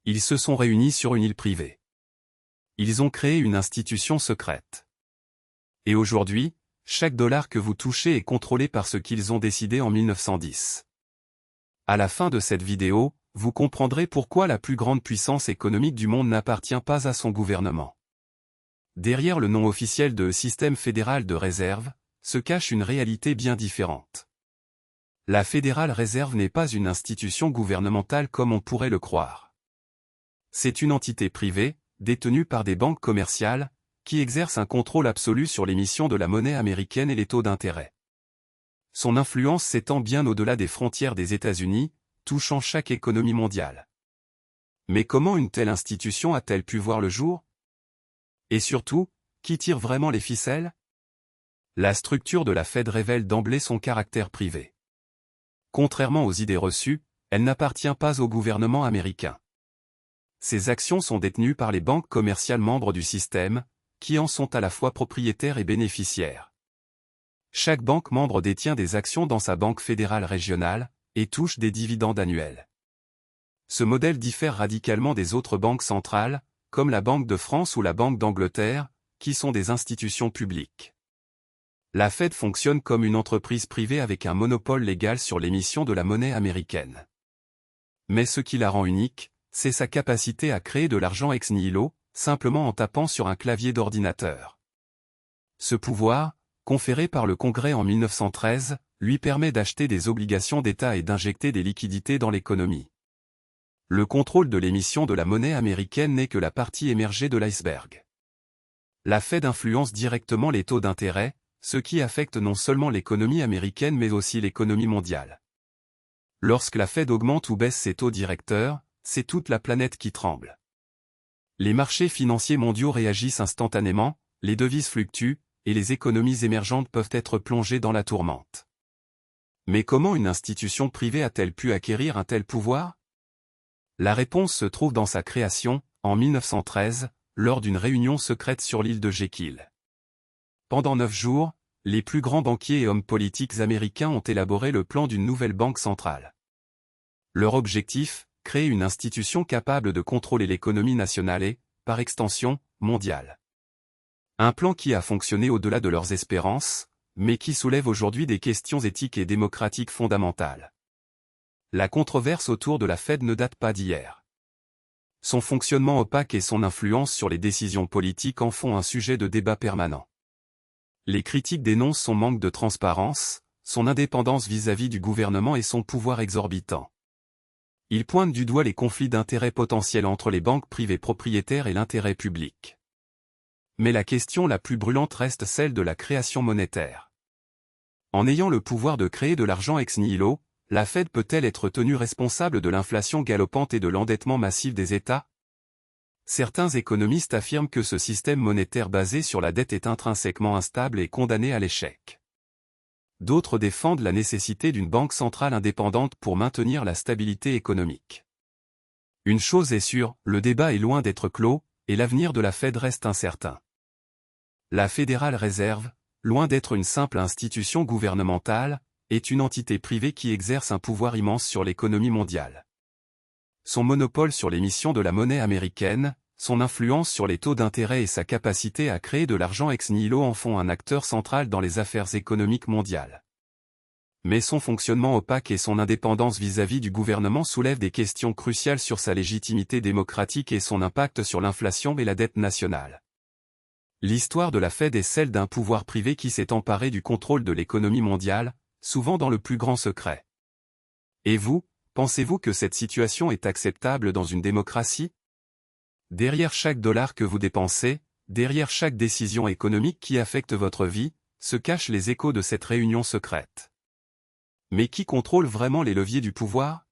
Ils se sont réunis sur une île privée. Ils ont créé une institution secrète. Et aujourd'hui, chaque dollar que vous touchez est contrôlé par ce qu'ils ont décidé en 1910. À la fin de cette vidéo, vous comprendrez pourquoi la plus grande puissance économique du monde n'appartient pas à son gouvernement. Derrière le nom officiel de Système fédéral de réserve, se cache une réalité bien différente. La Fédérale Réserve n'est pas une institution gouvernementale comme on pourrait le croire. C'est une entité privée, détenue par des banques commerciales, qui exerce un contrôle absolu sur l'émission de la monnaie américaine et les taux d'intérêt. Son influence s'étend bien au-delà des frontières des États-Unis, touchant chaque économie mondiale. Mais comment une telle institution a-t-elle pu voir le jour? Et surtout, qui tire vraiment les ficelles? La structure de la Fed révèle d'emblée son caractère privé. Contrairement aux idées reçues, elle n'appartient pas au gouvernement américain. Ses actions sont détenues par les banques commerciales membres du système, qui en sont à la fois propriétaires et bénéficiaires. Chaque banque membre détient des actions dans sa banque fédérale régionale, et touche des dividendes annuels. Ce modèle diffère radicalement des autres banques centrales, comme la Banque de France ou la Banque d'Angleterre, qui sont des institutions publiques. La Fed fonctionne comme une entreprise privée avec un monopole légal sur l'émission de la monnaie américaine. Mais ce qui la rend unique, c'est sa capacité à créer de l'argent ex nihilo, simplement en tapant sur un clavier d'ordinateur. Ce pouvoir, conféré par le Congrès en 1913, lui permet d'acheter des obligations d'État et d'injecter des liquidités dans l'économie. Le contrôle de l'émission de la monnaie américaine n'est que la partie émergée de l'iceberg. La Fed influence directement les taux d'intérêt, ce qui affecte non seulement l'économie américaine mais aussi l'économie mondiale. Lorsque la Fed augmente ou baisse ses taux directeurs, c'est toute la planète qui tremble. Les marchés financiers mondiaux réagissent instantanément, les devises fluctuent, et les économies émergentes peuvent être plongées dans la tourmente. Mais comment une institution privée a-t-elle pu acquérir un tel pouvoir? La réponse se trouve dans sa création, en 1913, lors d'une réunion secrète sur l'île de Jekyll. Pendant 9 jours, les plus grands banquiers et hommes politiques américains ont élaboré le plan d'une nouvelle banque centrale. Leur objectif, créer une institution capable de contrôler l'économie nationale et, par extension, mondiale. Un plan qui a fonctionné au-delà de leurs espérances, mais qui soulève aujourd'hui des questions éthiques et démocratiques fondamentales. La controverse autour de la Fed ne date pas d'hier. Son fonctionnement opaque et son influence sur les décisions politiques en font un sujet de débat permanent. Les critiques dénoncent son manque de transparence, son indépendance vis-à-vis du gouvernement et son pouvoir exorbitant. Ils pointent du doigt les conflits d'intérêts potentiels entre les banques privées propriétaires et l'intérêt public. Mais la question la plus brûlante reste celle de la création monétaire. En ayant le pouvoir de créer de l'argent ex nihilo, la Fed peut-elle être tenue responsable de l'inflation galopante et de l'endettement massif des États? Certains économistes affirment que ce système monétaire basé sur la dette est intrinsèquement instable et condamné à l'échec. D'autres défendent la nécessité d'une banque centrale indépendante pour maintenir la stabilité économique. Une chose est sûre, le débat est loin d'être clos, et l'avenir de la Fed reste incertain. La Fédérale Réserve, loin d'être une simple institution gouvernementale, est une entité privée qui exerce un pouvoir immense sur l'économie mondiale. Son monopole sur l'émission de la monnaie américaine, son influence sur les taux d'intérêt et sa capacité à créer de l'argent ex nihilo en font un acteur central dans les affaires économiques mondiales. Mais son fonctionnement opaque et son indépendance vis-à-vis du gouvernement soulèvent des questions cruciales sur sa légitimité démocratique et son impact sur l'inflation et la dette nationale. L'histoire de la Fed est celle d'un pouvoir privé qui s'est emparé du contrôle de l'économie mondiale, souvent dans le plus grand secret. Et vous, pensez-vous que cette situation est acceptable dans une démocratie? Derrière chaque dollar que vous dépensez, derrière chaque décision économique qui affecte votre vie, se cachent les échos de cette réunion secrète. Mais qui contrôle vraiment les leviers du pouvoir?